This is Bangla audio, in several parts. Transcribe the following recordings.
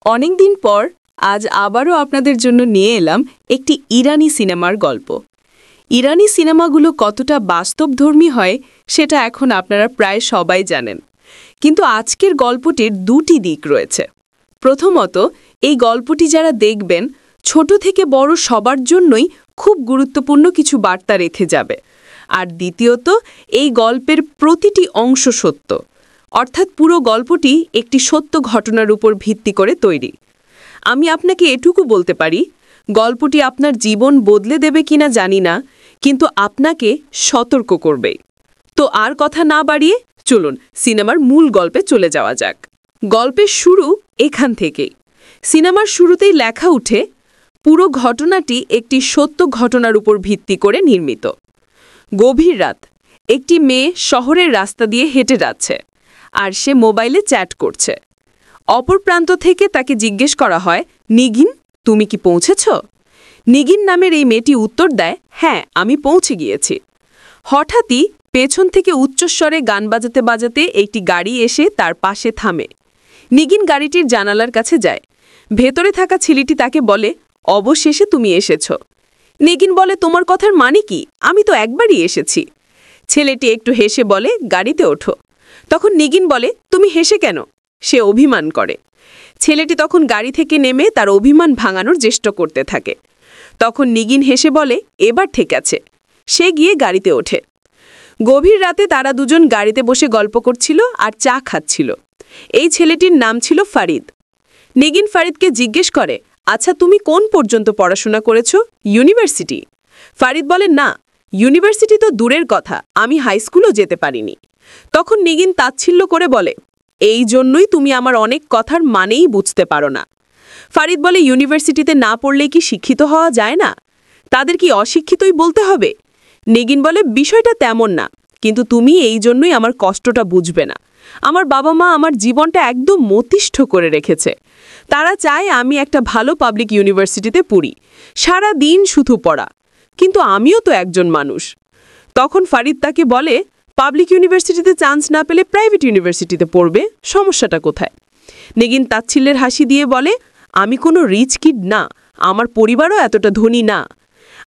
অনেকদিন পর আজ আবারও আপনাদের জন্য নিয়ে এলাম একটি ইরানি সিনেমার গল্প। ইরানি সিনেমাগুলো কতটা বাস্তবধর্মী হয় সেটা এখন আপনারা প্রায় সবাই জানেন, কিন্তু আজকের গল্পটির দুটি দিক রয়েছে। প্রথমত, এই গল্পটি যারা দেখবেন ছোট থেকে বড় সবার জন্যই খুব গুরুত্বপূর্ণ কিছু বার্তা রেখে যাবে। আর দ্বিতীয়ত, এই গল্পের প্রতিটি অংশ সত্য, অর্থাৎ পুরো গল্পটি একটি সত্য ঘটনার উপর ভিত্তি করে তৈরি। আমি আপনাকে এটুকু বলতে পারি, গল্পটি আপনার জীবন বদলে দেবে কিনা জানি না, কিন্তু আপনাকে সতর্ক করবে। তো আর কথা না বাড়িয়ে চলুন সিনেমার মূল গল্পে চলে যাওয়া যাক। গল্পের শুরু এখান থেকেই। সিনেমার শুরুতেই লেখা উঠে, পুরো ঘটনাটি একটি সত্য ঘটনার উপর ভিত্তি করে নির্মিত। গভীর রাত, একটি মেয়ে শহরের রাস্তা দিয়ে হেঁটে যাচ্ছে, আর সে মোবাইলে চ্যাট করছে। অপর প্রান্ত থেকে তাকে জিজ্ঞেস করা হয়, নিগিন, তুমি কি পৌঁছেছ? নিগিন নামের এই মেয়েটি উত্তর দেয়, হ্যাঁ, আমি পৌঁছে গিয়েছি। হঠাৎই পেছন থেকে উচ্চস্বরে গান বাজাতে বাজাতে একটি গাড়ি এসে তার পাশে থামে। নিগিন গাড়িটির জানালার কাছে যায়। ভেতরে থাকা ছেলেটি তাকে বলে, অবশেষে তুমি এসেছ। নিগিন বলে, তোমার কথার মানে কি? আমি তো একবারই এসেছি। ছেলেটি একটু হেসে বলে, গাড়িতে ওঠো। তখন নিগিন বলে, তুমি হেসে কেন? সে অভিমান করে। ছেলেটি তখন গাড়ি থেকে নেমে তার অভিমান ভাঙানোর চেষ্টা করতে থাকে। তখন নিগিন হেসে বলে, এবার ঠিক আছে। সে গিয়ে গাড়িতে ওঠে। গভীর রাতে তারা দুজন গাড়িতে বসে গল্প করছিল আর চা খাচ্ছিল। এই ছেলেটির নাম ছিল ফারিদ। নিগিন ফারিদকে জিজ্ঞেস করে, আচ্ছা, তুমি কোন পর্যন্ত পড়াশোনা করেছ? ইউনিভার্সিটি? ফারিদ বলে, না, ইউনিভার্সিটি তো দূরের কথা, আমি হাই স্কুলও যেতে পারিনি। তখন নিগিন তাচ্ছিল্য করে বলে, এই জন্যই তুমি আমার অনেক কথার মানেই বুঝতে পারো না। ফারিদ বলে, ইউনিভার্সিটিতে না পড়লে কি শিক্ষিত হওয়া যায় না? তাদের কি অশিক্ষিতই বলতে হবে? নিগিন বলে, বিষয়টা তেমন না, কিন্তু তুমি এই জন্যই আমার কষ্টটা বুঝবে না। আমার বাবা মা আমার জীবনটা একদম মতিষ্ঠ করে রেখেছে। তারা চায় আমি একটা ভালো পাবলিক ইউনিভার্সিটিতে পড়ি, সারা দিন শুধু পড়া। কিন্তু আমিও তো একজন মানুষ। তখন ফারিদ তাকে বলে, পাবলিক ইউনিভার্সিটিতে চান্স না পেলে প্রাইভেট ইউনিভার্সিটিতে পড়বে, সমস্যাটা কোথায়? নিগিন তাচ্ছিল্যের হাসি দিয়ে বলে, আমি কোনো রিচ কিড না, আমার পরিবারও এতটা ধনী না।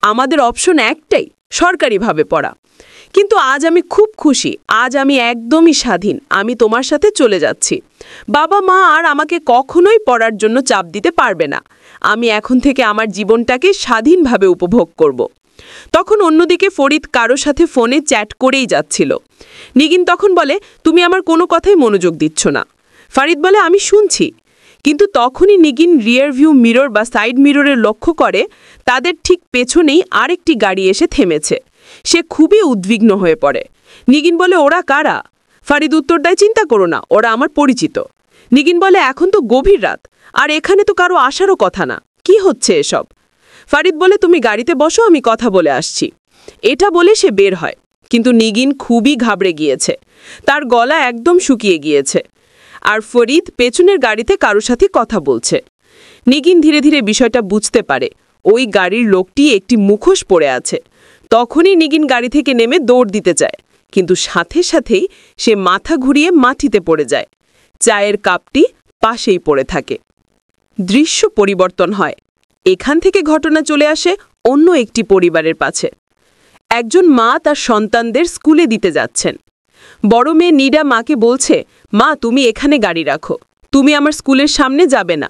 আমাদের অপশন একটাই, সরকারিভাবে পড়া। কিন্তু আজ আমি খুব খুশি, আজ আমি একদমই স্বাধীন। আমি তোমার সাথে চলে যাচ্ছি। বাবা মা আর আমাকে কখনোই পড়ার জন্য চাপ দিতে পারবে না। আমি এখন থেকে আমার জীবনটাকে স্বাধীনভাবে উপভোগ করব। তখন অন্যদিকে ফরিদ কারো সাথে ফোনে চ্যাট করেই যাচ্ছিল। নিগিন তখন বলে, তুমি আমার কোনো কথাই মনোযোগ দিচ্ছ না। ফারিদ বলে, আমি শুনছি। কিন্তু তখনই নিগিন রিয়ার ভিউ মিরর বা সাইড মিররে লক্ষ্য করে তাদের ঠিক পেছনেই আরেকটি গাড়ি এসে থেমেছে। সে খুবই উদ্বিগ্ন হয়ে পড়ে। নিগিন বলে, ওরা কারা? ফারিদ উত্তর দেয়, চিন্তা করো না, ওরা আমার পরিচিত। নিগিন বলে, এখন তো গভীর রাত, আর এখানে তো কারো আসারও কথা না, কি হচ্ছে এসব? ফারিদ বলে, তুমি গাড়িতে বসো, আমি কথা বলে আসছি। এটা বলে সে বের হয়, কিন্তু নিগিন খুবই ঘাবড়ে গিয়েছে। তার গলা একদম শুকিয়ে গিয়েছে। আর ফরিদ পেছনের গাড়িতে কারো সাথে কথা বলছে। নিগিন ধীরে ধীরে বিষয়টা বুঝতে পারে, ওই গাড়ির লোকটি একটি মুখোশ পরে আছে। তখনই নিগিন গাড়ি থেকে নেমে দৌড় দিতে চায়, কিন্তু সাথে সাথেই সে মাথা ঘুরিয়ে মাটিতে পড়ে যায়। চায়ের কাপটি পাশেই পড়ে থাকে। দৃশ্য পরিবর্তন হয়। এখান থেকে ঘটনা চলে আসে অন্য একটি পরিবারের পাশে। একজন মা তার সন্তানদের স্কুলে দিতে যাচ্ছেন। বড় মেয়ে নিডা মাকে বলছে, মা, তুমি এখানে গাড়ি রাখো, তুমি আমার স্কুলের সামনে যাবে না।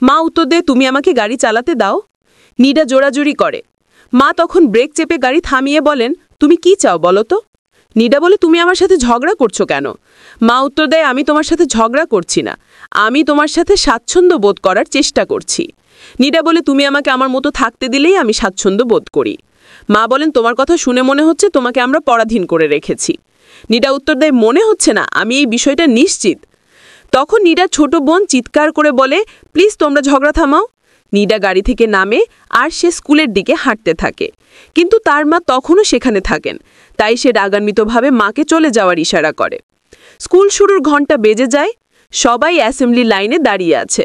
মা উত্তর দেয়, তুমি আমাকে গাড়ি চালাতে দাও। নিডা জোরাজুরি করে। মা তখন ব্রেক চেপে গাড়ি থামিয়ে বলেন, তুমি কি চাও বলো তো? নিডা বলে, তুমি আমার সাথে ঝগড়া করছো কেন? মা উত্তর দেয়, আমি তোমার সাথে ঝগড়া করছি না, আমি তোমার সাথে স্বাচ্ছন্দ্য বোধ করার চেষ্টা করছি। নিডা বলে, তুমি আমাকে আমার মতো থাকতে দিলেই আমি স্বাচ্ছন্দ্য বোধ করি। মা বলেন, তোমার কথা শুনে মনে হচ্ছে তোমাকে আমরা পরাধীন করে রেখেছি। নিডা উত্তর দেয়, মনে হচ্ছে না, আমি এই বিষয়টা নিশ্চিত। তখন নিডার ছোট বোন চিৎকার করে বলে, প্লিজ তোমরা ঝগড়া থামাও। নিডা গাড়ি থেকে নামে আর সে স্কুলের দিকে হাঁটতে থাকে। কিন্তু তার মা তখনও সেখানে থাকেন, তাই সে রাগান্বিতভাবে মাকে চলে যাওয়ার ইশারা করে। স্কুল শুরুর ঘণ্টা বেজে যায়। সবাই অ্যাসেম্বলি লাইনে দাঁড়িয়ে আছে।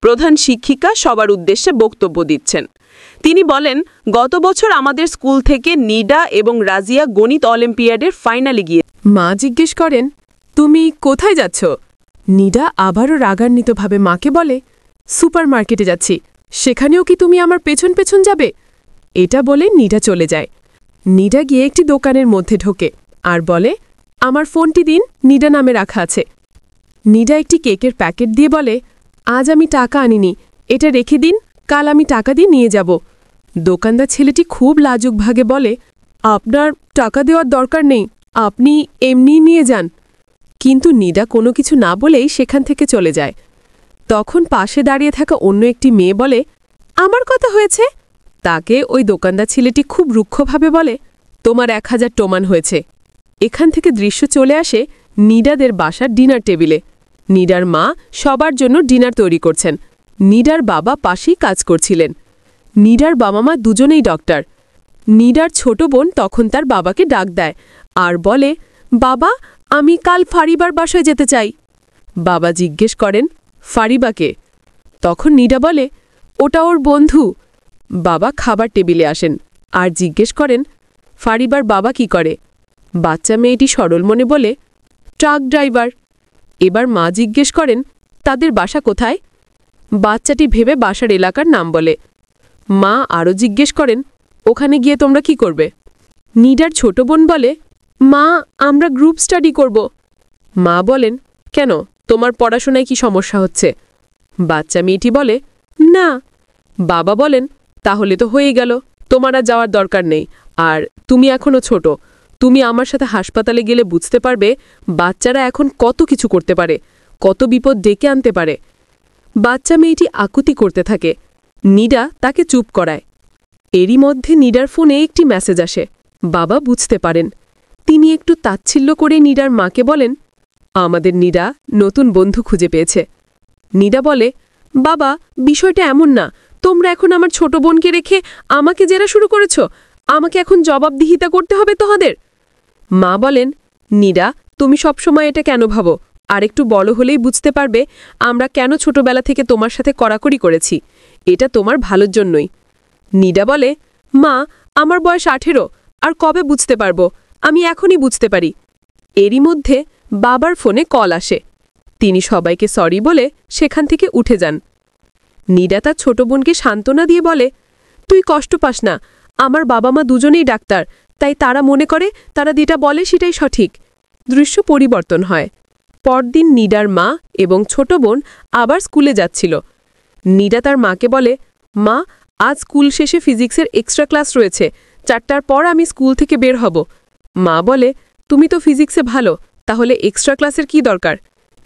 প্রধান শিক্ষিকা সবার উদ্দেশ্যে বক্তব্য দিচ্ছেন। তিনি বলেন, গত বছর আমাদের স্কুল থেকে নিডা এবং রাজিয়া গণিত অলিম্পিয়াডের ফাইনালে গিয়ে। মা জিজ্ঞেস করেন, তুমি কোথায় যাচ্ছ? নিডা আবারও রাগান্বিতভাবে মাকে বলে, সুপারমার্কেটে যাচ্ছি, সেখানেও কি তুমি আমার পেছন পেছন যাবে? এটা বলে নীরা চলে যায়। নীরা গিয়ে একটি দোকানের মধ্যে ঢোকে আর বলে, আমার ফোনটি দিন, নীরা নামে রাখা আছে। নীরা একটি কেকের প্যাকেট দিয়ে বলে, আজ আমি টাকা আনিনি, এটা রেখে দিন, কাল আমি টাকা দিয়ে নিয়ে যাব। দোকানদার ছেলেটি খুব লাজুক ভাগে বলে, আপনার টাকা দেওয়ার দরকার নেই, আপনি এমনিই নিয়ে যান। কিন্তু নীরা কোনো কিছু না বলেই সেখান থেকে চলে যায়। তখন পাশে দাঁড়িয়ে থাকা অন্য একটি মেয়ে বলে, আমার কথা হয়েছে। তাকে ওই দোকানদার ছেলেটি খুব রুক্ষভাবে বলে, তোমার 1000 টোমান হয়েছে। এখান থেকে দৃশ্য চলে আসে নীরাদের বাসার ডিনার টেবিলে। নীরার মা সবার জন্য ডিনার তৈরি করছেন। নীরার বাবা পাশেই কাজ করছিলেন। নীরার বাবা মা দুজনেই ডক্টর। নীরার ছোট বোন তখন তার বাবাকে ডাক দেয় আর বলে, বাবা, আমি কাল ফারিবার বাসায় যেতে চাই। বাবা জিজ্ঞেস করেন, ফারিবাকে? তখন নীরা বলে, ওটা ওর বন্ধু। বাবা খাবার টেবিলে আসেন আর জিজ্ঞেস করেন, ফারিবার বাবা কি করে? বাচ্চা মেয়েটি সরল মনে বলে, ট্রাক ড্রাইভার। এবার মা জিজ্ঞেস করেন, তাদের বাসা কোথায়? বাচ্চাটি ভেবে বাসার এলাকার নাম বলে। মা আরও জিজ্ঞেস করেন, ওখানে গিয়ে তোমরা কি করবে? নীরার ছোট বোন বলে, মা, আমরা গ্রুপ স্টাডি করব। মা বলেন, কেন, তোমার পড়াশোনায় কি সমস্যা হচ্ছে? বাচ্চা মেয়েটি বলে, না। বাবা বলেন, তাহলে তো হয়েই গেল, তোমার আর যাওয়ার দরকার নেই। আর তুমি এখনও ছোট, তুমি আমার সাথে হাসপাতালে গেলে বুঝতে পারবে বাচ্চারা এখন কত কিছু করতে পারে, কত বিপদ ডেকে আনতে পারে। বাচ্চা মেয়েটি আকুতি করতে থাকে। নীরা তাকে চুপ করায়। এরই মধ্যে নীরার ফোনে একটি মেসেজ আসে। বাবা বুঝতে পারেন। তিনি একটু তাচ্ছিল্য করে নীরার মাকে বলেন, আমাদের নীরা নতুন বন্ধু খুঁজে পেয়েছে। নীরা বলে, বাবা, বিষয়টা এমন না, তোমরা এখন আমার ছোট বোনকে রেখে আমাকে জেরা শুরু করেছ, আমাকে এখন জবাবদিহিতা করতে হবে তোমাদের। মা বলেন, নীরা, তুমি সবসময় এটা কেন ভাবো? আর একটু বড় হলেই বুঝতে পারবে আমরা কেন ছোটবেলা থেকে তোমার সাথে কড়াকড়ি করেছি। এটা তোমার ভালোর জন্যই। নীরা বলে, মা, আমার বয়স 18, আর কবে বুঝতে পারবো? আমি এখনই বুঝতে পারি। এরই মধ্যে বাবার ফোনে কল আসে। তিনি সবাইকে সরি বলে সেখান থেকে উঠে যান। নীরা তার ছোট বোনকে সান্ত্বনা দিয়ে বলে, তুই কষ্ট পাস না, আমার বাবা মা দুজনেই ডাক্তার, তাই তারা মনে করে তারা যেটা বলে সেটাই সঠিক। দৃশ্য পরিবর্তন হয়। পরদিন নীরার মা এবং ছোট বোন আবার স্কুলে যাচ্ছিল। নীরা তার মাকে বলে, মা, আজ স্কুল শেষে ফিজিক্সের এক্সট্রা ক্লাস রয়েছে, 4টার পর আমি স্কুল থেকে বের হব। মা বলে, তুমি তো ফিজিক্সে ভালো, তাহলে এক্সট্রা ক্লাসের কি দরকার?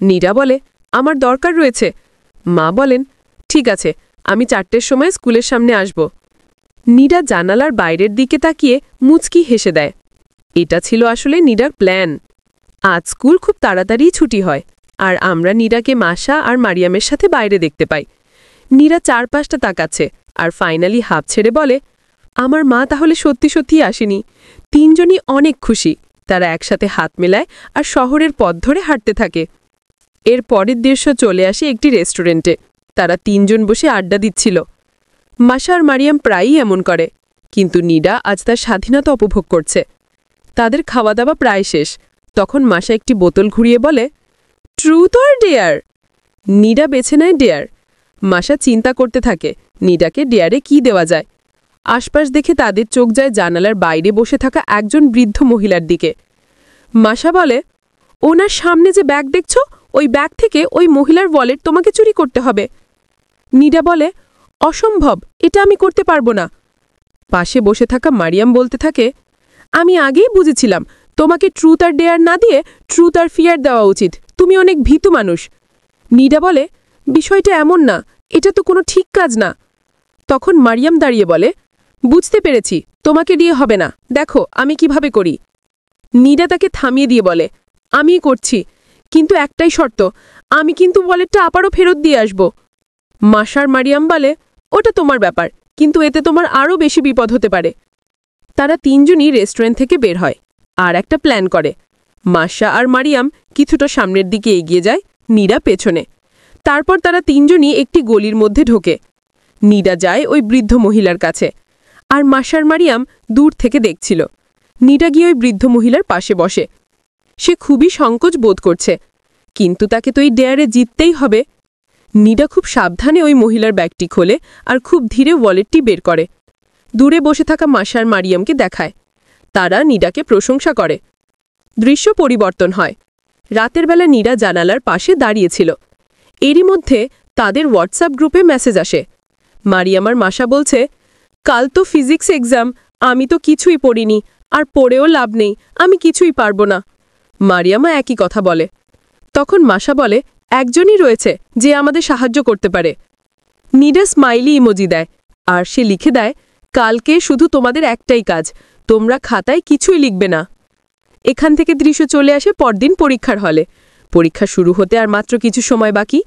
নীরা বলে, আমার দরকার রয়েছে। মা বলেন, ঠিক আছে, আমি 4টের সময় স্কুলের সামনে আসব। নীরা জানালার বাইরের দিকে তাকিয়ে মুচকি হেসে দেয়। এটা ছিল আসলে নীরার প্ল্যান। আজ স্কুল খুব তাড়াতাড়িই ছুটি হয়, আর আমরা নীরাকে মাসা আর মারিয়ামের সাথে বাইরে দেখতে পাই। নীরা চারপাশটা তাকাচ্ছে আর ফাইনালি হাঁপ ছেড়ে বলে, আমার মা তাহলে সত্যি সত্যি আসেনি। তিনজনই অনেক খুশি। তারা একসাথে হাত মেলায় আর শহরের পথ ধরে হাঁটতে থাকে। এর পরের দৃশ্য চলে আসে একটি রেস্টুরেন্টে। তারা তিনজন বসে আড্ডা দিচ্ছিল। মাসা আর মারিয়াম প্রায়ই এমন করে, কিন্তু নীরা আজ তার স্বাধীনতা উপভোগ করছে। তাদের খাওয়া দাওয়া প্রায় শেষ। তখন মাসা একটি বোতল ঘুরিয়ে বলে, ট্রুথ অর ডেয়ার? নীরা বেছে নেয় ডেয়ার। মাসা চিন্তা করতে থাকে নীরাকে ডেয়ারে কি দেওয়া যায়। আশপাশ দেখে তাদের চোখ যায় জানালার বাইরে বসে থাকা একজন বৃদ্ধ মহিলার দিকে। মাসা বলে, ওনার সামনে যে ব্যাগ দেখছ, ওই ব্যাগ থেকে ওই মহিলার ওয়ালেট তোমাকে চুরি করতে হবে। নীরা বলে, অসম্ভব, এটা আমি করতে পারবো না। পাশে বসে থাকা মারিয়াম বলতে থাকে, আমি আগেই বুঝেছিলাম তোমাকে ট্রুথ আর ডেয়ার না দিয়ে ট্রুথ আর ফিয়ার দেওয়া উচিত, তুমি অনেক ভীতু মানুষ। নীরা বলে, বিষয়টা এমন না, এটা তো কোনো ঠিক কাজ না। তখন মারিয়াম দাঁড়িয়ে বলে, বুঝতে পেরেছি, তোমাকে দিয়ে হবে না, দেখো আমি কিভাবে করি। নীরা তাকে থামিয়ে দিয়ে বলে, আমিই করছি, কিন্তু একটাই শর্ত, আমি কিন্তু ওয়ালেটটা আবারও ফেরত দিয়ে আসব। মাসার মারিয়াম বলে, ওটা তোমার ব্যাপার, কিন্তু এতে তোমার আরও বেশি বিপদ হতে পারে। তারা তিনজনই রেস্টুরেন্ট থেকে বের হয় আর একটা প্ল্যান করে। মাসা আর মারিয়াম কিছুটা সামনের দিকে এগিয়ে যায়, নীরা পেছনে। তারপর তারা তিনজনই একটি গলির মধ্যে ঢোকে। নীরা যায় ওই বৃদ্ধ মহিলার কাছে, আর মাসার মারিয়াম দূর থেকে দেখছিল। নীরা গিয়ে ওই বৃদ্ধ মহিলার পাশে বসে। সে খুবই সংকোচ বোধ করছে, কিন্তু তাকে তো এই ডেয়ারে জিততেই হবে। নীরা খুব সাবধানে ওই মহিলার ব্যাগটি খোলে আর খুব ধীরে ওয়ালেটটি বের করে দূরে বসে থাকা মাসা আর মারিয়ামকে দেখায়। তারা নীরাকে প্রশংসা করে। দৃশ্য পরিবর্তন হয়। রাতের বেলা নীরা জানালার পাশে দাঁড়িয়েছিল। এরই মধ্যে তাদের হোয়াটসঅ্যাপ গ্রুপে মেসেজ আসে। মারিয়াম আর মাসা বলছে, কাল তো ফিজিক্স এক্সাম, আমি তো কিছুই পড়িনি, আর পড়েও লাভ নেই, আমি কিছুই পারব না। মারিয়ামা একই কথা বলে। তখন মাসা বলে, একজনই রয়েছে যে আমাদের সাহায্য করতে পারে। নীরা স্মাইলি ইমোজি দেয় আর সে লিখে দেয়, কালকে শুধু তোমাদের একটাই কাজ, তোমরা খাতায় কিছুই লিখবে না। এখান থেকে দৃশ্য চলে আসে পরদিন পরীক্ষার হলে। পরীক্ষা শুরু হতে আর মাত্র কিছু সময় বাকি।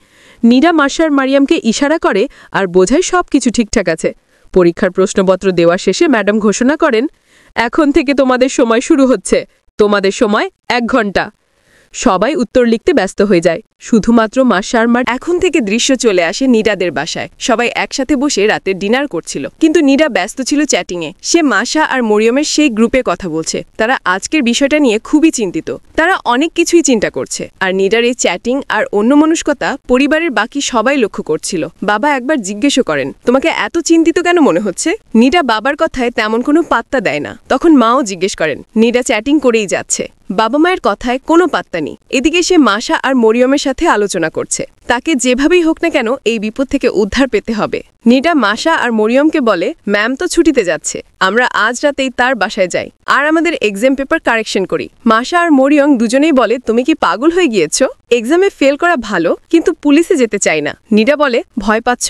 নীরা মাসা আর মারিয়ামকে ইশারা করে আর বোঝায় সব কিছু ঠিকঠাক আছে। পরীক্ষার প্রশ্নপত্র দেওয়া শেষে ম্যাডাম ঘোষণা করেন, এখন থেকে তোমাদের সময় শুরু হচ্ছে, তোমাদের সময় 1 ঘন্টা। সবাই উত্তর লিখতে ব্যস্ত হয়ে যায়, শুধুমাত্র মাসা আর মার। এখন থেকে দৃশ্য চলে আসে নীরাদের বাসায়। সবাই একসাথে বসে রাতের ডিনার করছিল, কিন্তু নীরা ব্যস্ত ছিল চ্যাটিংয়ে। সে মাসা আর মরিয়মের সেই গ্রুপে কথা বলছে। তারা আজকের বিষয়টা নিয়ে খুবই চিন্তিত। তারা অনেক কিছুই চিন্তা করছে, আর নীরার এই চ্যাটিং আর অন্যমনস্কতা পরিবারের বাকি সবাই লক্ষ্য করছিল। বাবা একবার জিজ্ঞেসও করেন, তোমাকে এত চিন্তিত কেন মনে হচ্ছে? নীরা বাবার কথায় তেমন কোনো পাত্তা দেয় না। তখন মাও জিজ্ঞেস করেন, নীরা চ্যাটিং করেই যাচ্ছে, বাবা মায়ের কথায় কোনো পাত্তা নেই। এদিকে সে মাসা আর মরিয়মের সাথে আলোচনা করছে, তাকে যেভাবেই হোক না কেন এই বিপদ থেকে উদ্ধার পেতে হবে। নীরা মাসা আর মরিয়মকে বলে, ম্যাম তো ছুটিতে যাচ্ছে, আমরা আজ রাতেই তার বাসায় যাই আর আমাদের এক্সাম পেপার কারেকশন করি। মাসা আর মরিয়ম দুজনেই বলে, তুমি কি পাগল হয়ে গিয়েছো? এক্সামে ফেল করা ভালো, কিন্তু পুলিশে যেতে চাই না। নীরা বলে, ভয় পাচ্ছ?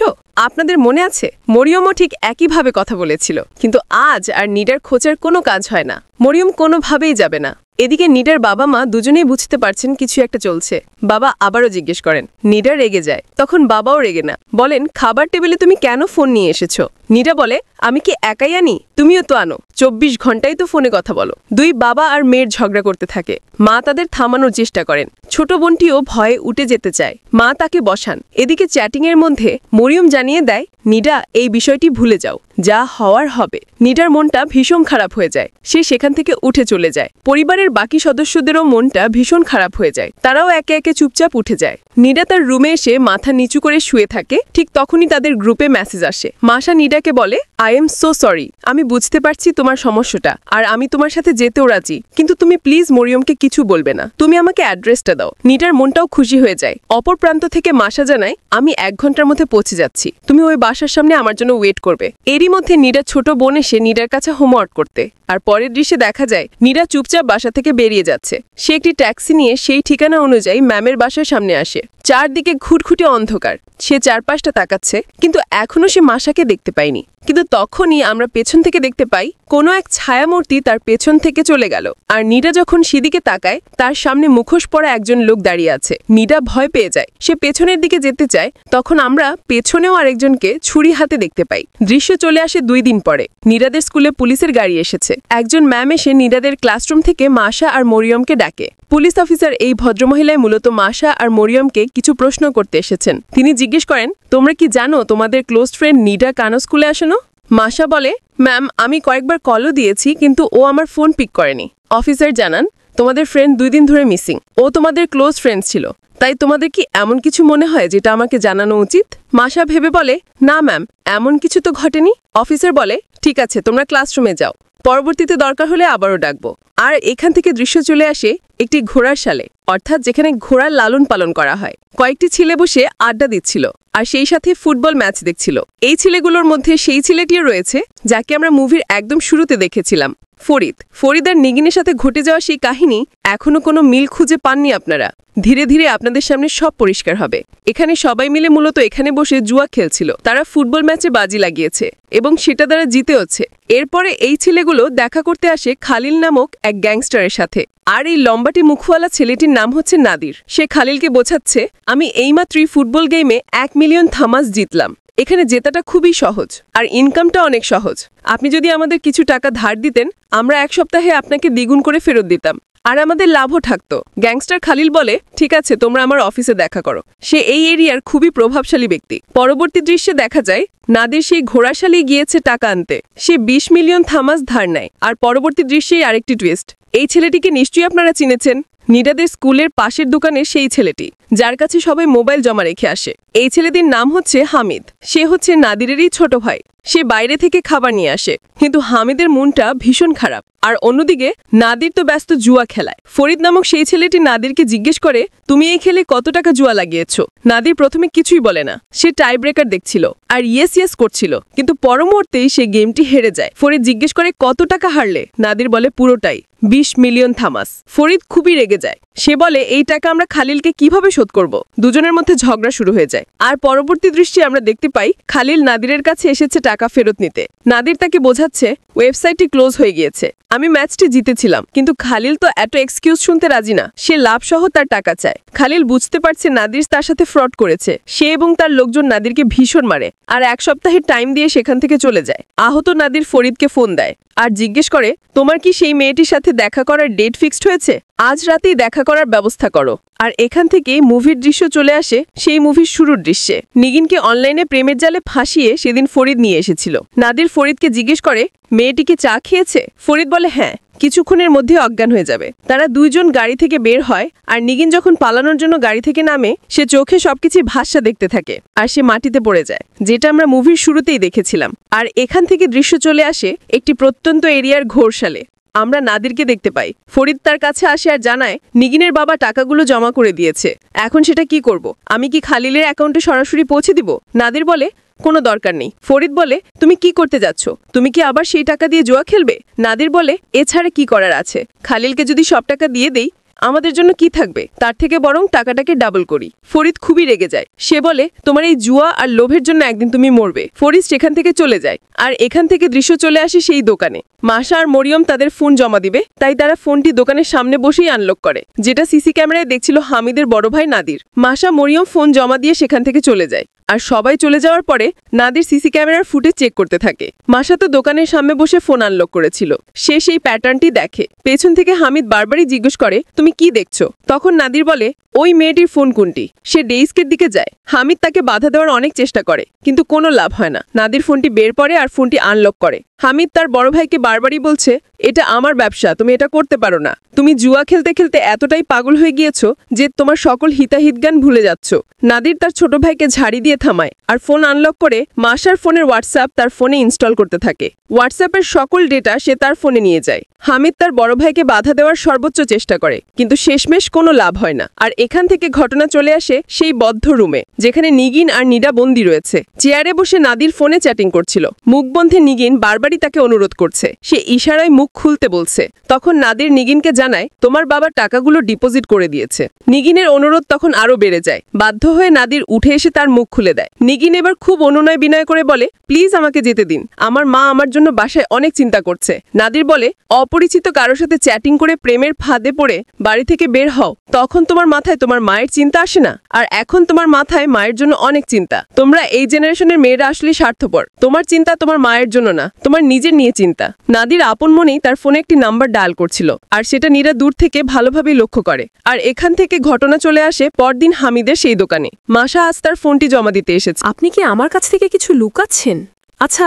আপনাদের মনে আছে মরিয়মও ঠিক একইভাবে কথা বলেছিল, কিন্তু আজ আর নীরার খোঁজার কোনো কাজ হয় না। মরিয়ম কোনোভাবেই যাবে না। এদিকে নীরার বাবা মা দুজনেই বুঝতে পারছেন কিছু একটা চলছে। বাবা আবারও জিজ্ঞেস করেন। নীরা রেগে যায়। তখন বাবাও রেগে না, বলেন, খাবার টেবিলে তুমি কেন ফোন নিয়ে এসেছো? নীরা বলে, আমি কি একাই আনি? তুমিও তো আনো, 24 ঘন্টাই তো ফোনে কথা বলো। দুই বাবা আর মেয়ের ঝগড়া করতে থাকে। মা তাদের থামানোর চেষ্টা করেন। ছোট বোনটিও ভয়ে উঠে যেতে চায়। মা তাকে বসান। এদিকে চ্যাটিংয়ের মধ্যে মরিয়ম জানিয়ে দেয়, নীরা এই বিষয়টি ভুলে যাও, যা হওয়ার হবে। নীরার মনটা ভীষণ খারাপ হয়ে যায়। সে সেখান থেকে উঠে চলে যায়। পরিবারের বাকি সদস্যদেরও মনটা ভীষণ খারাপ হয়ে যায়। তারাও একে একে চুপচাপ উঠে যায়। নীরা তার রুমে এসে মাথা নিচু করে শুয়ে থাকে। ঠিক তখনই তাদের গ্রুপে মেসেজ আসে। মাসা নীরাকে বলে, আই এম সো সরি, আমি বুঝতে পারছি তোমার সমস্যাটা, আর আমি তোমার সাথে যেতেও রাজি, কিন্তু তুমি প্লিজ মরিয়মকে কিছু বলবে না, তুমি আমাকে অ্যাড্রেসটা দাও। নীরার মনটাও খুশি হয়ে যায়। অপর প্রান্ত থেকে মাসা জানায়, আমি 1 ঘন্টার মধ্যে পৌঁছে যাচ্ছি, তুমি ওই বাসার সামনে আমার জন্য ওয়েট করবে। এরই মধ্যে নীরার ছোট বোন এসে নীরার কাছে হোমওয়ার্ক করতে, আর পরের দৃশ্যে দেখা যায় নীরা চুপচাপ বাসা থেকে বেরিয়ে যাচ্ছে। সে একটি ট্যাক্সি নিয়ে সেই ঠিকানা অনুযায়ী ম্যামের বাসার সামনে আসে। চারদিকে ঘুটঘুটে অন্ধকার। সে চারপাশটা তাকাচ্ছে, কিন্তু এখনো সে মাসাকে দেখতে পায়নি। কিন্তু তখনই আমরা পেছন থেকে দেখতে পাই কোনো এক ছায়ামূর্তি তার পেছন থেকে চলে গেল। আর নীরা যখন সেদিকে তাকায়, তার সামনে মুখোশ পরা একজন লোক দাঁড়িয়ে আছে। নীরা ভয় পেয়ে যায়। সে পেছনের দিকে যেতে চায়, তখন আমরা পেছনেও আরেকজনকে ছুরি হাতে দেখতে পাই। দৃশ্য চলে আসে 2 দিন পরে। নীরাদের স্কুলে পুলিশের গাড়ি এসেছে। একজন ম্যাম এসে নীরাদের ক্লাসরুম থেকে মাসা আর মরিয়মকে ডাকে। পুলিশ অফিসার এই ভদ্রমহিলায় মূলত মাসা আর মরিয়মকে কিছু প্রশ্ন করতে এসেছেন। তিনি জিজ্ঞেস করেন, তোমরা কি জানো তোমাদের ক্লোজ ফ্রেন্ড নীরা কেন স্কুলে আসেনো? মাসা বলে, ম্যাম আমি কয়েকবার কলও দিয়েছি, কিন্তু ও আমার ফোন পিক করেনি। অফিসার জানান, তোমাদের ফ্রেন্ড 2 দিন ধরে মিসিং। ও তোমাদের ক্লোজ ফ্রেন্ড ছিল, তাই তোমাদের কি এমন কিছু মনে হয় যেটা আমাকে জানানো উচিত? মাসা ভেবে বলে, না ম্যাম, এমন কিছু তো ঘটেনি। অফিসার বলে, ঠিক আছে, তোমরা ক্লাসরুমে যাও, পরবর্তীতে দরকার হলে আবারও ডাকবো। আর এখান থেকে দৃশ্য চলে আসে একটি ঘোড়ার শালে, অর্থাৎ যেখানে ঘোড়ার লালন পালন করা হয়। কয়েকটি ছেলে বসে আড্ডা দিচ্ছিল, আর সেই সাথে ফুটবল ম্যাচ দেখছিল। এই ছেলেগুলোর মধ্যে সেই ছেলেটিও রয়েছে যাকে আমরা মুভির একদম শুরুতে দেখেছিলাম, ফরিদ। ফরিদ আর নিগিনের সাথে ঘটে যাওয়া সেই কাহিনী এখনো কোনো মিল খুঁজে পাননি আপনারা। ধীরে ধীরে আপনাদের সামনে সব পরিষ্কার হবে। এখানে সবাই মিলে মূলত এখানে বসে জুয়া খেলছিল। তারা ফুটবল ম্যাচে বাজি লাগিয়েছে এবং সেটা দ্বারা জিতে হচ্ছে। এরপরে এই ছেলেগুলো দেখা করতে আসে খালিল নামক এক গ্যাংস্টারের সাথে। আর এই লম্বাটি মুখওয়ালা ছেলেটির নাম হচ্ছে নাদির। সে খালিলকে বোঝাচ্ছে, আমি এইমাত্রই ফুটবল গেমে 1 মিলিয়ন থামাস জিতলাম। এখানে জেতাটা খুবই সহজ, আর ইনকামটা অনেক সহজ। আপনি যদি আমাদের কিছু টাকা ধার দিতেন, আমরা 1 সপ্তাহে আপনাকে দ্বিগুণ করে ফেরত দিতাম, আর আমাদের লাভও থাকতো। গ্যাংস্টার খালিল বলে, ঠিক আছে, তোমরা আমার অফিসে দেখা করো। সে এই এরিয়ার খুবই প্রভাবশালী ব্যক্তি। পরবর্তী দৃশ্যে দেখা যায় নাদির সেই ঘোড়াশালি গিয়েছে টাকা আনতে। সে 20 মিলিয়ন থামাস ধার নেয়। আর পরবর্তী দৃশ্যেই আরেকটি টুইস্ট, এই ছেলেটিকে নিশ্চয়ই আপনারা চিনেছেন। নিডাদের স্কুলের পাশের দোকানের সেই ছেলেটি, যার কাছে সবাই মোবাইল জমা রেখে আসে। এই ছেলেটির নাম হচ্ছে হামিদ। সে হচ্ছে নাদিরেরই ছোট ভাই। সে বাইরে থেকে খাবার নিয়ে আসে, কিন্তু হামিদের মনটা ভীষণ খারাপ। আর অন্যদিকে নাদির তো ব্যস্ত জুয়া খেলায়। ফরিদ নামক সেই ছেলেটি নাদিরকে জিজ্ঞেস করে, তুমি এই খেলে কত টাকা জুয়া লাগিয়েছ? নাদির প্রথমে কিছুই বলে না। সে টাই ব্রেকার দেখছিল আর ইয়েস করছিল, কিন্তু পর মুহূর্তেই সে গেমটি হেরে যায়। ফরিদ জিজ্ঞেস করে, কত টাকা হারলে? নাদির বলে, পুরোটাই, 20 মিলিয়ন থামাস। ফরিদ খুবই রেগে যায়। সে বলে, এই টাকা আমরা খালিলকে কিভাবে শোধ করব? দুজনের মধ্যে ঝগড়া শুরু হয়ে যায়। আর পরবর্তী দৃশ্যে আমরা দেখতে পাই খালিল নাদিরের কাছে এসেছে টাকা ফেরত নিতে। নাদির তাকে বোঝাচ্ছে ওয়েবসাইটটি ক্লোজ হয়ে গিয়েছে, আমি ম্যাচটি জিতেছিলাম। কিন্তু খালিল তো এত এক্সকিউজ শুনতে রাজি না। সে লাভ সহ তার টাকা চায়। খালিল বুঝতে পারছে নাদির তার সাথে ফ্রড করেছে। সে এবং তার লোকজন নাদিরকে ভীষণ মারে আর 1 সপ্তাহের টাইম দিয়ে সেখান থেকে চলে যায়। আহত নাদির ফরিদকে ফোন দেয় আর জিজ্ঞেস করে, তোমার কি সেই মেয়েটির সাথে দেখা করার ডেট ফিক্সড হয়েছে? আজ রাতেই দেখা করার ব্যবস্থা করো। আর এখান থেকে মুভির দৃশ্য চলে আসে সেই মুভির শুরুর দৃশ্যে। নিগিনকে অনলাইনে প্রেমের জালে ফাঁসিয়ে সেদিন ফরিদ নিয়ে এসেছিল। নাদির ফরিদকে জিজ্ঞেস করে, মেয়েটিকে চা খেয়েছে? ফরিদ বলে, হ্যাঁ, কিছুক্ষণের মধ্যে অজ্ঞান হয়ে যাবে। তারা দুইজন গাড়ি থেকে বের হয় আর নিগিন যখন পালানোর জন্য গাড়ি থেকে নামে, সে চোখে সবকিছু ভাস্যা দেখতে থাকে আর সে মাটিতে পড়ে যায়, যেটা আমরা মুভির শুরুতেই দেখেছিলাম। আর এখান থেকে দৃশ্য চলে আসে একটি প্রত্যন্ত এরিয়ার ঘোরশালে। আমরা নাদিরকে দেখতে পাই। ফরিদ তার কাছে আসে আর জানায়, নিগিনের বাবা টাকাগুলো জমা করে দিয়েছে। এখন সেটা কি করব? আমি কি খালিলের অ্যাকাউন্টে সরাসরি পৌঁছে দিব? নাদির বলে, কোনো দরকার নেই। ফরিদ বলে, তুমি কি করতে যাচ্ছ? তুমি কি আবার সেই টাকা দিয়ে জুয়া খেলবে? নাদির বলে, এছাড়া কি করার আছে? খালিলকে যদি সব টাকা দিয়ে দেই, আমাদের জন্য কি থাকবে? তার থেকে বরং টাকাটাকে ডাবল করি। ফরিদ খুবই রেগে যায়। সে বলে, তোমার এই জুয়া আর লোভের জন্য একদিন তুমি মরবে। ফরিদ সেখান থেকে চলে যায়। আর এখান থেকে দৃশ্য চলে আসে সেই দোকানে। মাসা আর মরিয়ম তাদের ফোন জমা দিবে, তাই তারা ফোনটি দোকানের সামনে বসেই আনলক করে, যেটা সিসি ক্যামেরায় দেখছিল হামিদের বড় ভাই নাদির। মাসা মরিয়ম ফোন জমা দিয়ে সেখান থেকে চলে যায়। আর সবাই চলে যাওয়ার পরে নাদির সিসি ক্যামেরার ফুটেজ চেক করতে থাকে। মাসা তো দোকানের সামনে বসে ফোন আনলক করেছিল। সে সেই প্যাটার্নটি দেখে। পেছন থেকে হামিদ বারবারই জিজ্ঞেস করে, তুমি কি দেখছো? তখন নাদির বলে, ওই মেয়েটির ফোন কোনটি? সে ডেস্কের দিকে যায়। হামিদ তাকে বাধা দেওয়ার অনেক চেষ্টা করে, কিন্তু কোনো লাভ হয় না। নাদির ফোনটি বের করে আর ফোনটি আনলক করে। হামিদ তার বড় ভাইকে বারবারই বলছে, এটা আমার ব্যবসা, তুমি এটা করতে পারো না। তুমি জুয়া খেলতে খেলতে এতটাই পাগল হয়ে গিয়েছো যে তোমার সকল হিতাহিত জ্ঞান ভুলে যাচ্ছ। নাদির তার ছোট ভাইকে ঝাড়ি দিয়ে থামায় আর ফোন আনলক করে মাসার ফোনের হোয়াটসঅ্যাপ তার ফোনে ইনস্টল করতে থাকে। হোয়াটসঅ্যাপের সকল ডেটা সে তার ফোনে নিয়ে যায়। হামিদ তার বড় ভাইকে বাধা দেওয়ার সর্বোচ্চ চেষ্টা করে, কিন্তু শেষমেশ কোনো লাভ হয় না। আর এখান থেকে ঘটনা চলে আসে সেই বদ্ধ রুমে, যেখানে নিগিন আর নিডা বন্দী রয়েছে। চেয়ারে বসে নাদির ফোনে চ্যাটিং করছিল। মুখবন্ধে নিগিন বারবারই তাকে অনুরোধ করছে। সে ইশারায় মুখ খুলতে বলছে। তখন নাদির নিগিনকে জানায়, তোমার বাবা টাকাগুলো ডিপোজিট করে দিয়েছে। নিগিনের অনুরোধ তখন আরো বেড়ে যায়। বাধ্য হয়ে নাদির উঠে এসে তার মুখ খুলে দেয়। নিগিন এবার খুব অনুনয় বিনয় করে বলে, প্লিজ আমাকে যেতে দিন, আমার মা আমার জন্য বাসায় অনেক চিন্তা করছে। নাদির বলে, অপরিচিত কারোর সাথে চ্যাটিং করে প্রেমের ফাঁদে পড়ে বাড়ি থেকে বের হও, তখন তোমার মাথায় তোমার মায়ের চিন্তা আসে না? আর এখন তোমার মাথায় মায়ের জন্য অনেক চিন্তা। তোমরা এই জেনারেশনের মেয়েরা আসলে স্বার্থপর। তোমার চিন্তা তোমার মায়ের জন্য না, তোমার নিজের নিয়ে চিন্তা। নাদির আপন মনেই তার ফোনে একটি নাম্বার ডায়াল করছিল, আর সেটা নীরা দূর থেকে ভালোভাবেই লক্ষ্য করে। আর এখান থেকে ঘটনা চলে আসে পরদিন হামিদের সেই দোকানে। মাসা আজ তার ফোনটি জমা দিতে এসেছে। আপনি কি আমার কাছ থেকে কিছু লুকাচ্ছেন? আচ্ছা,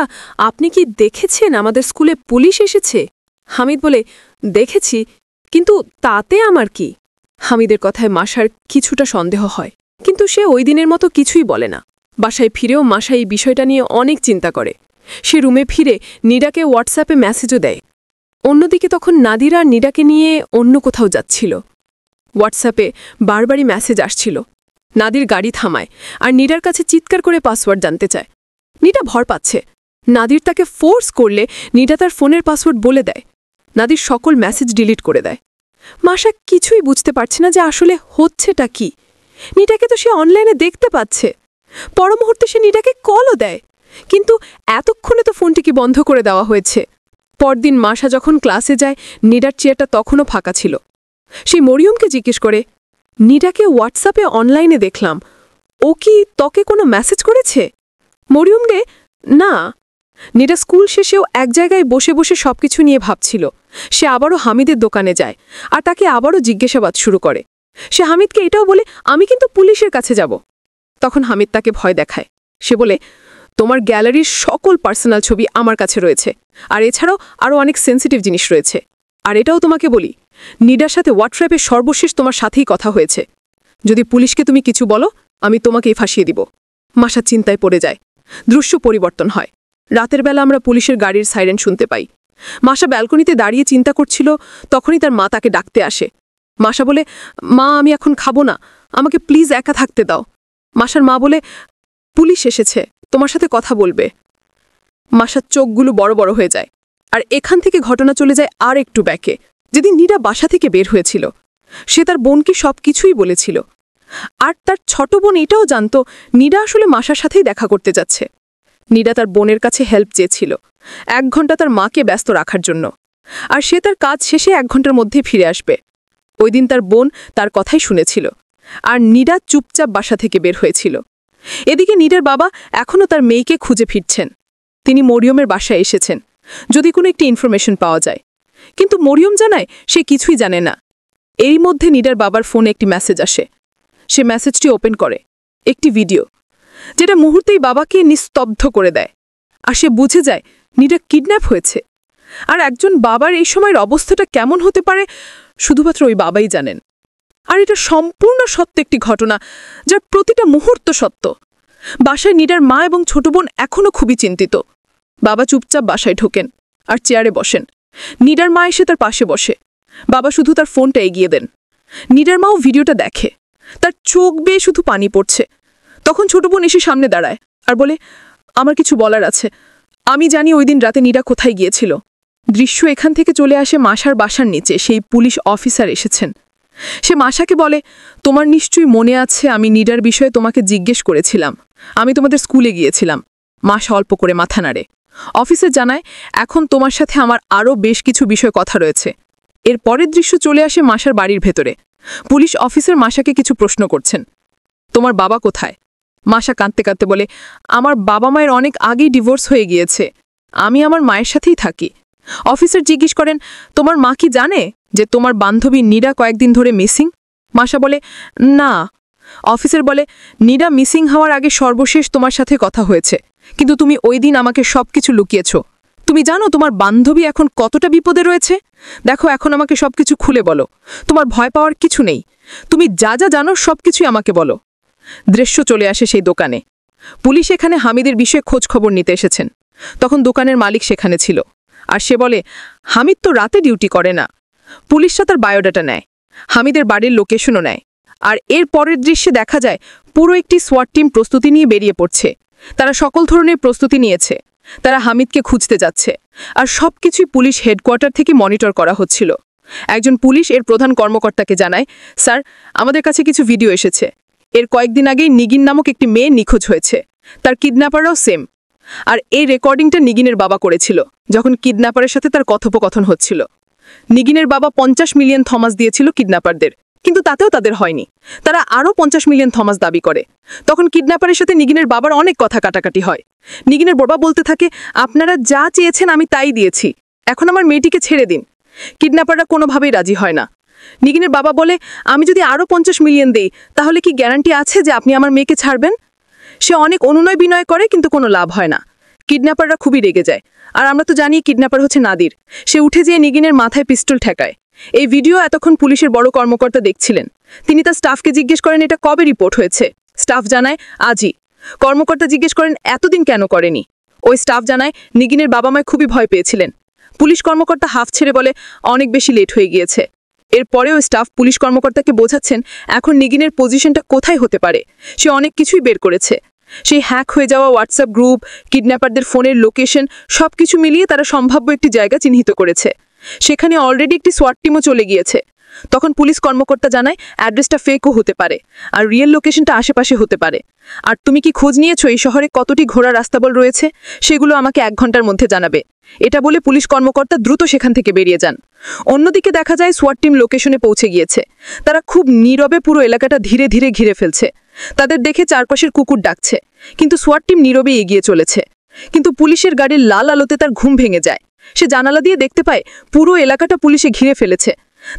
আপনি কি দেখেছেন আমাদের স্কুলে পুলিশ এসেছে? হামিদ বলে, দেখেছি, কিন্তু তাতে আমার কি? হামিদের কথায় মাসার কিছুটা সন্দেহ হয়, কিন্তু সে ওই দিনের মতো কিছুই বলে না। বাসায় ফিরেও মাসা এই বিষয়টা নিয়ে অনেক চিন্তা করে। সে রুমে ফিরে নিডাকে হোয়াটসঅ্যাপে মেসেজও দেয়। অন্যদিকে তখন নাদিরা নিডাকে নিয়ে অন্য কোথাও যাচ্ছিল। হোয়াটসঅ্যাপে বারবারই মেসেজ আসছিল। নাদির গাড়ি থামায় আর নিডার কাছে চিৎকার করে পাসওয়ার্ড জানতে চায়। নিডা ভয় পাচ্ছে। নাদির তাকে ফোর্স করলে নিডা তার ফোনের পাসওয়ার্ড বলে দেয়। নাদির সকল মেসেজ ডিলিট করে দেয়। মাসা কিছুই বুঝতে পারছে না যে আসলে হচ্ছেটা কি। নিডাকে তো সে অনলাইনে দেখতে পাচ্ছে। পর মুহূর্তে সে নিডাকে কলও দেয়, কিন্তু এতক্ষণে তো ফোনটিকে বন্ধ করে দেওয়া হয়েছে। পরদিন মাসা যখন ক্লাসে যায়, নিডার চেয়ারটা তখনও ফাঁকা ছিল। সে মরিয়মকে জিজ্ঞেস করে, নিডাকে হোয়াটসঅ্যাপে অনলাইনে দেখলাম, ও কি তোকে কোনো মেসেজ করেছে? মরিয়ম রে, না। নিডা স্কুল শেষেও এক জায়গায় বসে বসে সবকিছু নিয়ে ভাবছিল। সে আবারও হামিদের দোকানে যায় আর তাকে আবারও জিজ্ঞাসাবাদ শুরু করে। সে হামিদকে এটাও বলে, আমি কিন্তু পুলিশের কাছে যাব। তখন হামিদ তাকে ভয় দেখায়। সে বলে, তোমার গ্যালারির সকল পার্সোনাল ছবি আমার কাছে রয়েছে, আর এছাড়াও আরও অনেক সেন্সিটিভ জিনিস রয়েছে। আর এটাও তোমাকে বলি, নিডার সাথে হোয়াটসঅ্যাপে সর্বশেষ তোমার সাথেই কথা হয়েছে। যদি পুলিশকে তুমি কিছু বলো, আমি তোমাকেই ফাঁসিয়ে দিব। মাসা চিন্তায় পড়ে যায়। দৃশ্য পরিবর্তন হয়। রাতের বেলা আমরা পুলিশের গাড়ির সাইরেন শুনতে পাই। মাসা ব্যালকনিতে দাঁড়িয়ে চিন্তা করছিল, তখনই তার মা তাকে ডাকতে আসে। মাসা বলে, মা আমি এখন খাবো না, আমাকে প্লিজ একা থাকতে দাও। মাসার মা বলে, পুলিশ এসেছে, তোমার সাথে কথা বলবে। মাসার চোখগুলো বড় বড় হয়ে যায়। আর এখান থেকে ঘটনা চলে যায় আর একটু ব্যাকে। যেদিন নীরা বাসা থেকে বের হয়েছিল, সে তার বোনকে সব কিছুই বলেছিল। আর তার ছোট বোন এটাও জানত নীরা আসলে মাসার সাথেই দেখা করতে যাচ্ছে। নীরা তার বোনের কাছে হেল্প চেয়েছিল 1 ঘন্টা তার মাকে ব্যস্ত রাখার জন্য, আর সে তার কাজ শেষে 1 ঘন্টার মধ্যে ফিরে আসবে। ওই দিন তার বোন তার কথাই শুনেছিল, আর নীরা চুপচাপ বাসা থেকে বের হয়েছিল। এদিকে নীরার বাবা এখনও তার মেয়েকে খুঁজে ফিরছেন। তিনি মরিয়মের বাসায় এসেছেন যদি কোনো একটি ইনফরমেশন পাওয়া যায়, কিন্তু মরিয়ম জানায় সে কিছুই জানে না। এরই মধ্যে নীরার বাবার ফোনে একটি মেসেজ আসে। সে মেসেজটি ওপেন করে, একটি ভিডিও, যেটা মুহূর্তেই বাবাকে নিস্তব্ধ করে দেয়। আর সে বুঝে যায় নীরা কিডন্যাপ হয়েছে। আর একজন বাবার এই সময়ের অবস্থাটা কেমন হতে পারে শুধুমাত্র ওই বাবাই জানেন। আর এটা সম্পূর্ণ সত্য একটি ঘটনা, যার প্রতিটা মুহূর্ত সত্য। বাসায় নীরার মা এবং ছোট বোন এখনও খুবই চিন্তিত। বাবা চুপচাপ বাসায় ঢোকেন আর চেয়ারে বসেন। নীরার মা এসে তার পাশে বসে। বাবা শুধু তার ফোনটা এগিয়ে দেন। নীরার মাও ভিডিওটা দেখে। তার চোখ বেয়ে শুধু পানি পড়ছে। তখন ছোট বোন এসে সামনে দাঁড়ায় আর বলে, আমার কিছু বলার আছে। আমি জানি ওই দিন রাতে নীরা কোথায় গিয়েছিল। দৃশ্য এখান থেকে চলে আসে মাসার বাসার নিচে। সেই পুলিশ অফিসার এসেছেন। সে মাসাকে বলে, তোমার নিশ্চয়ই মনে আছে আমি নীরার বিষয়ে তোমাকে জিজ্ঞেস করেছিলাম। আমি তোমাদের স্কুলে গিয়েছিলাম। মাসা অল্প করে মাথা নাড়ে। অফিসার জানায়, এখন তোমার সাথে আমার আরও বেশ কিছু বিষয় কথা রয়েছে। এর পরের দৃশ্য চলে আসে মাসার বাড়ির ভেতরে। পুলিশ অফিসার মাসাকে কিছু প্রশ্ন করছেন। তোমার বাবা কোথায়? মাসা কাঁদতে কাঁদতে বলে, আমার বাবা মায়ের অনেক আগেই ডিভোর্স হয়ে গিয়েছে। আমি আমার মায়ের সাথেই থাকি। অফিসার জিজ্ঞেস করেন, তোমার মা কি জানে যে তোমার বান্ধবী নীরা কয়েকদিন ধরে মিসিং? মাসা বলে, না। অফিসার বলে, নীরা মিসিং হওয়ার আগে সর্বশেষ তোমার সাথে কথা হয়েছে, কিন্তু তুমি ওই দিন আমাকে সবকিছু লুকিয়েছ। তুমি জানো তোমার বান্ধবী এখন কতটা বিপদে রয়েছে? দেখো, এখন আমাকে সবকিছু খুলে বলো। তোমার ভয় পাওয়ার কিছু নেই। তুমি যা যা জানো সবকিছুই আমাকে বলো। দৃশ্য চলে আসে সেই দোকানে। পুলিশ এখানে হামিদের বিষয়ে খোঁজ খবর নিতে এসেছেন। তখন দোকানের মালিক সেখানে ছিল। আর সে বলে, হামিদ তো রাতে ডিউটি করে না। পুলিশরা তার বায়োডাটা নেয়, হামিদের বাড়ির লোকেশনও নেয়। আর এর পরের দৃশ্যে দেখা যায় পুরো একটি সোয়াট টিম প্রস্তুতি নিয়ে বেরিয়ে পড়ছে। তারা সকল ধরনের প্রস্তুতি নিয়েছে। তারা হামিদকে খুঁজতে যাচ্ছে। আর সবকিছুই পুলিশ হেডকোয়ার্টার থেকে মনিটর করা হচ্ছিল। একজন পুলিশ এর প্রধান কর্মকর্তাকে জানায়, স্যার, আমাদের কাছে কিছু ভিডিও এসেছে। এর কয়েকদিন আগেই নিগিন নামক একটি মেয়ে নিখোঁজ হয়েছে। তার কিডন্যাপাররাও সেম। আর এই রেকর্ডিংটা নিগিনের বাবা করেছিল যখন কিডন্যাপারের সাথে তার কথোপকথন হচ্ছিল। নিগিনের বাবা 50 মিলিয়ন থমাস দিয়েছিল কিডন্যাপারদের, কিন্তু তাতেও তাদের হয়নি। তারা আরও 50 মিলিয়ন থমাস দাবি করে। তখন কিডন্যাপারের সাথে নিগিনের বাবার অনেক কথা কাটাকাটি হয়। নিগিনের বাবা বলতে থাকে, আপনারা যা চেয়েছেন আমি তাই দিয়েছি, এখন আমার মেয়েটিকে ছেড়ে দিন। কিডন্যাপাররা কোনোভাবেই রাজি হয় না। নিগিনের বাবা বলে, আমি যদি আরও 50 মিলিয়ন দেই তাহলে কি গ্যারান্টি আছে যে আপনি আমার মেয়েকে ছাড়বেন? সে অনেক অনুনয় বিনয় করে, কিন্তু কোনো লাভ হয় না। কিডন্যাপাররা খুবই রেগে যায়। আর আমরা তো জানি কিডন্যাপার হচ্ছে নাদির। সে উঠে যেয়ে নিগিনের মাথায় পিস্তল ঠেকায়। এই ভিডিও এতক্ষণ পুলিশের বড় কর্মকর্তা দেখছিলেন। তিনি তার স্টাফকে জিজ্ঞেস করেন, এটা কবে রিপোর্ট হয়েছে? স্টাফ জানায়, আজই। কর্মকর্তা জিজ্ঞেস করেন, এতদিন কেন করেনি? ওই স্টাফ জানায়, নিগিনের বাবা মায় খুবই ভয় পেয়েছিলেন। পুলিশ কর্মকর্তা হাফ ছেড়ে বলে, অনেক বেশি লেট হয়ে গিয়েছে। এরপরেও স্টাফ পুলিশ কর্মকর্তাকে বোঝাচ্ছেন এখন নিগিনের পজিশনটা কোথায় হতে পারে। সে অনেক কিছুই বের করেছে। সেই হ্যাক হয়ে যাওয়া হোয়াটসঅ্যাপ গ্রুপ, কিডন্যাপারদের ফোনের লোকেশন, সবকিছু মিলিয়ে তারা সম্ভাব্য একটি জায়গা চিহ্নিত করেছে। সেখানে অলরেডি একটি সোয়াট টিমও চলে গিয়েছে। তখন পুলিশ কর্মকর্তা জানায়, অ্যাড্রেসটা ফেকও হতে পারে, আর রিয়েল লোকেশনটা আশেপাশে হতে পারে। আর তুমি কি খোঁজ নিয়েছো এই শহরে কতটি ঘোড়া রাস্তাবল রয়েছে? সেগুলো আমাকে 1 ঘন্টার মধ্যে জানাবে। এটা বলে পুলিশ কর্মকর্তা দ্রুত সেখান থেকে বেরিয়ে যান। অন্যদিকে দেখা যায় সোয়াট টিম লোকেশনে পৌঁছে গিয়েছে। তারা খুব নীরবে পুরো এলাকাটা ধীরে ধীরে ঘিরে ফেলছে। তাদের দেখে চারপাশের কুকুর ডাকছে, কিন্তু সোয়াট টিম নীরবে এগিয়ে চলেছে। কিন্তু পুলিশের গাড়ির লাল আলোতে তার ঘুম ভেঙে যায়। সে জানালা দিয়ে দেখতে পায় পুরো এলাকাটা পুলিশে ঘিরে ফেলেছে।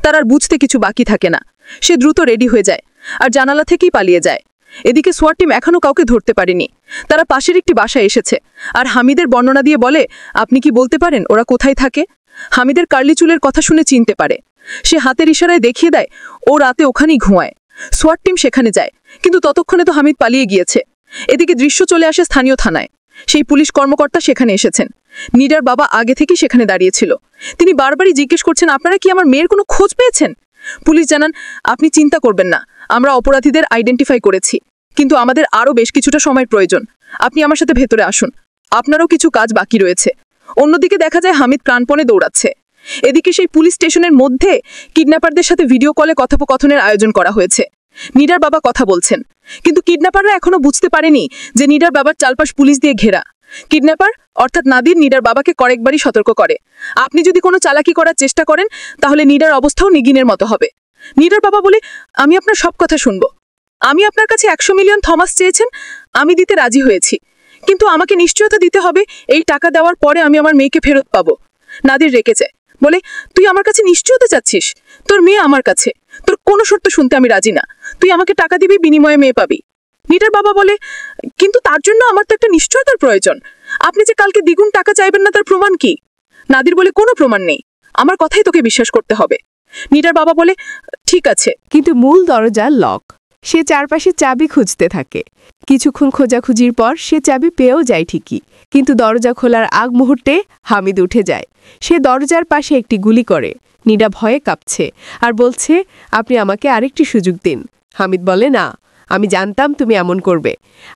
তার আর বুঝতে কিছু বাকি থাকে না। সে দ্রুত রেডি হয়ে যায় আর জানালা থেকেই পালিয়ে যায়। এদিকে সোয়াট টিম এখনও কাউকে ধরতে পারেনি। তারা পাশের একটি বাসায় এসেছে আর হামিদের বর্ণনা দিয়ে বলে, আপনি কি বলতে পারেন ওরা কোথায় থাকে? হামিদের কার্লি চুলের কথা শুনে চিনতে পারে। সে হাতের ইশারায় দেখিয়ে দেয় ও রাতে ওখানেই ঘুমায়। সোয়াট টিম সেখানে যায়, কিন্তু ততক্ষণে তো হামিদ পালিয়ে গিয়েছে। এদিকে দৃশ্য চলে আসে স্থানীয় থানায়। সেই পুলিশ কর্মকর্তা সেখানে এসেছেন। নিডার বাবা আগে থেকেই সেখানে দাঁড়িয়েছিল। তিনি বারবারই জিজ্ঞেস করছেন, আপনারা কি আমার মেয়ের কোনো খোঁজ পেয়েছেন? পুলিশ জানান, আপনি চিন্তা করবেন না, আমরা অপরাধীদের আইডেন্টিফাই করেছি, কিন্তু আমাদের আরও বেশ কিছুটা সময় প্রয়োজন। আপনি আমার সাথে ভেতরে আসুন, আপনারও কিছু কাজ বাকি রয়েছে। অন্যদিকে দেখা যায় হামিদ প্রাণপণে দৌড়াচ্ছে। এদিকে সেই পুলিশ স্টেশনের মধ্যে কিডন্যাপারদের সাথে ভিডিও কলে কথোপকথনের আয়োজন করা হয়েছে। নিডার বাবা কথা বলছেন, কিন্তু কিডন্যাপাররা এখনো বুঝতে পারেনি যে নিডার বাবার চারপাশ পুলিশ দিয়ে ঘেরা। কিডন্যাপার অর্থাৎ নাদির নিডার বাবাকে কয়েকবারই সতর্ক করে, আপনি যদি কোনো চালাকি করার চেষ্টা করেন তাহলে নিডার অবস্থাও নিগিনের মতো হবে। নিডার বাবা বলে, আমি আপনার সব কথা শুনব। আমি আপনার কাছে 100 মিলিয়ন থমাস চেয়েছেন, আমি দিতে রাজি হয়েছি, কিন্তু আমাকে নিশ্চয়তা দিতে হবে এই টাকা দেওয়ার পরে আমি আমার মেয়েকে ফেরত পাবো। নাদির রেগে যায়, বলে, তুই আমার কাছে নিশ্চয়তা চাচ্ছিস? তোর মেয়ে আমার কাছে, তোর কোনো শর্ত শুনতে আমি রাজি না। তুই আমাকে টাকা দিবি, বিনিময়ে মেয়ে পাবি। নিডার বাবা বলে, কিন্তু তার জন্য আমার তো একটা নিশ্চয়তার প্রয়োজন। আপনি যে কালকে দ্বিগুণ টাকা চাইবেন না, তার প্রমাণ কি? নাদির বলে, কোনো প্রমাণ নেই, আমার কথাই তোকে বিশ্বাস করতে হবে। নিডার বাবা বলে, ঠিক আছে। কিন্তু মূল দরজা লক। সে চারপাশে চাবি খুঁজতে থাকে। কিছুক্ষণ খোঁজাখুঁজির পর সে চাবি পেয়েও যায় ঠিকই, কিন্তু দরজা খোলার আগ মুহূর্তে হামিদ উঠে যায়। সে দরজার পাশে একটি গুলি করে। নিডা ভয়ে কাঁপছে আর বলছে, আপনি আমাকে আরেকটি সুযোগ দিন। হামিদ বলে, না, আমি জানতাম তুমি এমন করবে।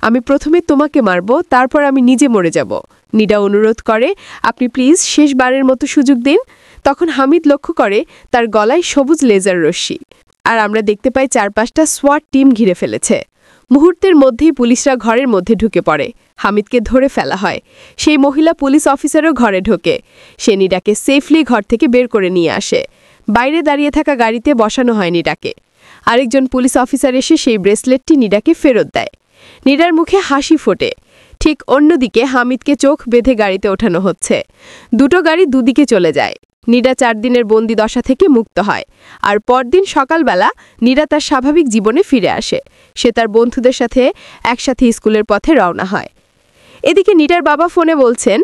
আমি প্রথমে তোমাকে মারব, তারপর আমি নিজে মরে যাব। নিডা অনুরোধ করে, আপনি প্লিজ শেষবারের মতো সুযোগ দিন। তখন হামিদ লক্ষ্য করে তার গলায় সবুজ লেজার রশ্মি, আর আমরা দেখতে পাই চারপাশটা সোয়াট টিম ঘিরে ফেলেছে। মুহূর্তের মধ্যেই পুলিশরা ঘরের মধ্যে ঢুকে পড়ে। হামিদকে ধরে ফেলা হয়। সেই মহিলা পুলিশ অফিসারও ঘরে ঢোকে। সে নিডাকে সেফলি ঘর থেকে বের করে নিয়ে আসে। বাইরে দাঁড়িয়ে থাকা গাড়িতে বসানো হয় নিডাকে। আরেকজন পুলিশ অফিসার এসে সেই ব্রেসলেটটি নিডাকে ফেরত দেয়। নিডার মুখে হাসি ফোটে। ঠিক অন্যদিকে হামিদকে চোখ বেঁধে গাড়িতে ওঠানো হচ্ছে। দুটো গাড়ি দুদিকে চলে যায়। নিডা 4 দিনের বন্দি দশা থেকে মুক্ত হয়, আর পরদিন সকালবেলা নিডা তার স্বাভাবিক জীবনে ফিরে আসে। সে তার বন্ধুদের সাথে একসাথে স্কুলের পথে রওনা হয়। এদিকে নিডার বাবা ফোনে বলছেন,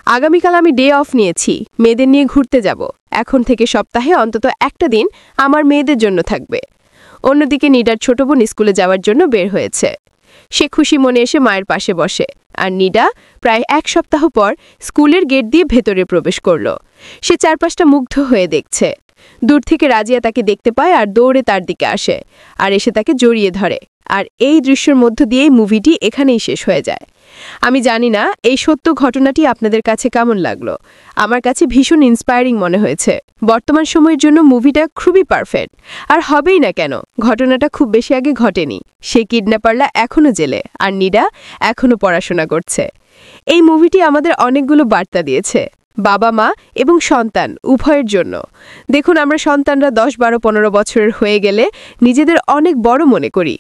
আগামীকাল আমি ডে অফ নিয়েছি, মেয়েদের নিয়ে ঘুরতে যাব। এখন থেকে সপ্তাহে অন্তত একটা দিন আমার মেয়েদের জন্য থাকবে। অন্যদিকে নিডার ছোট বোন স্কুলে যাওয়ার জন্য বের হয়েছে। সে খুশি মনে এসে মায়ের পাশে বসে, আর নিডা প্রায় 1 সপ্তাহ পর স্কুলের গেট দিয়ে ভেতরে প্রবেশ করল। সে চারপাশটা মুগ্ধ হয়ে দেখছে। দূর থেকে রাজিয়া তাকে দেখতে পায় আর দৌড়ে তার দিকে আসে, আর এসে তাকে জড়িয়ে ধরে। আর এই দৃশ্যের মধ্য দিয়েই মুভিটি এখানেই শেষ হয়ে যায়। আমি জানি না এই সত্য ঘটনাটি আপনাদের কাছে কেমন লাগলো। আমার কাছে ভীষণ ইন্সপায়ারিং মনে হয়েছে। বর্তমান সময়ের জন্য মুভিটা খুবই পারফেক্ট। আর হবেই না কেন, ঘটনাটা খুব বেশি আগে ঘটেনি। সে কিডন্যাপাররা এখনও জেলে, আর নিডা এখনও পড়াশোনা করছে। এই মুভিটি আমাদের অনেকগুলো বার্তা দিয়েছে, বাবা মা এবং সন্তান উভয়ের জন্য। দেখুন, আমরা সন্তানরা 10, 12, 15 বছরের হয়ে গেলে নিজেদের অনেক বড় মনে করি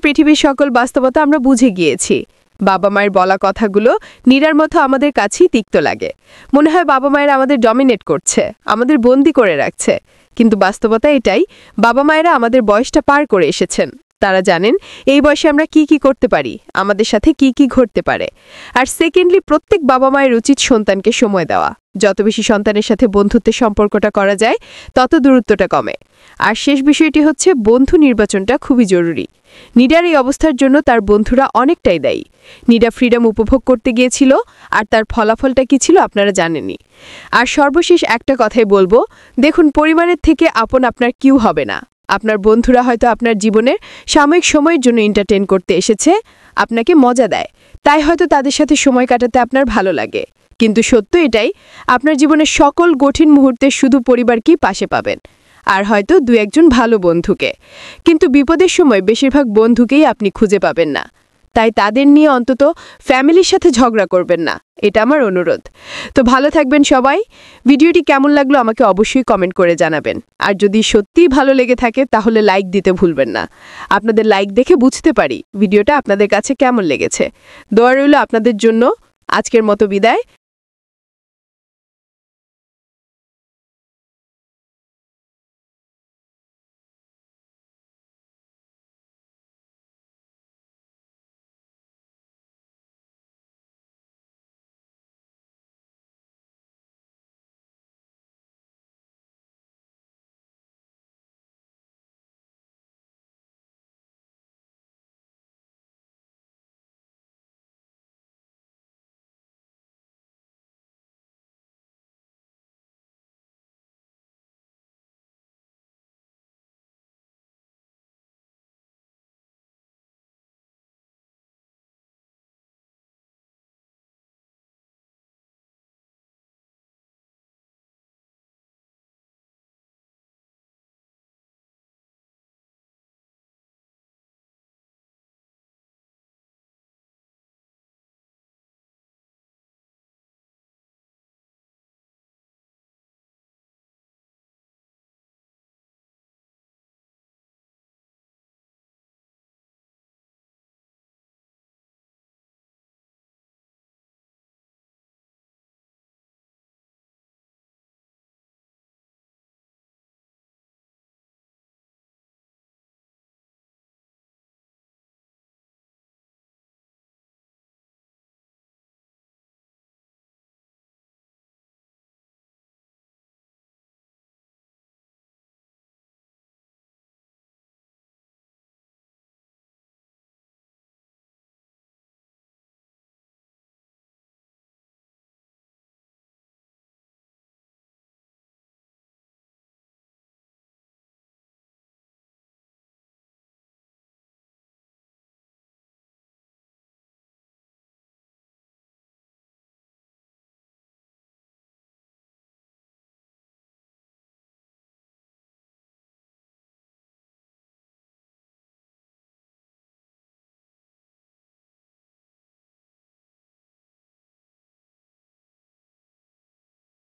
পৃথিবীর সকল বাস্তবতা আমরা বুঝে গিয়েছি। বাবা মায়ের বলা কথাগুলো নিরার মতো আমাদের কাছেই তিক্ত লাগে। মনে হয় বাবা মায়েরা আমাদের ডমিনেট করছে, আমাদের বন্দি করে রাখছে। কিন্তু বাস্তবতা এটাই, বাবা মায়েরা আমাদের বয়সটা পার করে এসেছেন। তারা জানেন এই বয়সে আমরা কি কি করতে পারি, আমাদের সাথে কি কি ঘটতে পারে। আর সেকেন্ডলি, প্রত্যেক বাবা মায়ের উচিত সন্তানকে সময় দেওয়া। যত বেশি সন্তানের সাথে বন্ধুত্বের সম্পর্কটা করা যায়, তত দূরত্বটা কমে। আর শেষ বিষয়টি হচ্ছে, বন্ধু নির্বাচনটা খুবই জরুরি। নিডার এই অবস্থার জন্য তার বন্ধুরা অনেকটাই দায়ী। নিডা ফ্রিডম উপভোগ করতে গিয়েছিল, আর তার ফলাফলটা কি ছিল আপনারা জানেনই। আর সর্বশেষ একটা কথাই বলবো, দেখুন, পরিবারের থেকে আপন আপনার কেউ হবে না। আপনার বন্ধুরা হয়তো আপনার জীবনের সাময়িক সময়ের জন্য এন্টারটেইন করতে এসেছে, আপনাকে মজা দেয়, তাই হয়তো তাদের সাথে সময় কাটাতে আপনার ভালো লাগে। কিন্তু সত্য এটাই, আপনার জীবনের সকল কঠিন মুহূর্তে শুধু পরিবারকেই পাশে পাবেন, আর হয়তো 2-1 ভালো বন্ধুকে। কিন্তু বিপদের সময় বেশিরভাগ বন্ধুকেই আপনি খুঁজে পাবেন না। তাই তাদের নিয়ে অন্তত ফ্যামিলির সাথে ঝগড়া করবেন না, এটা আমার অনুরোধ। তো ভালো থাকবেন সবাই। ভিডিওটি কেমন লাগলো আমাকে অবশ্যই কমেন্ট করে জানাবেন। আর যদি সত্যিই ভালো লেগে থাকে তাহলে লাইক দিতে ভুলবেন না। আপনাদের লাইক দেখে বুঝতে পারি ভিডিওটা আপনাদের কাছে কেমন লেগেছে। দোয়া রইল আপনাদের জন্য। আজকের মতো বিদায়।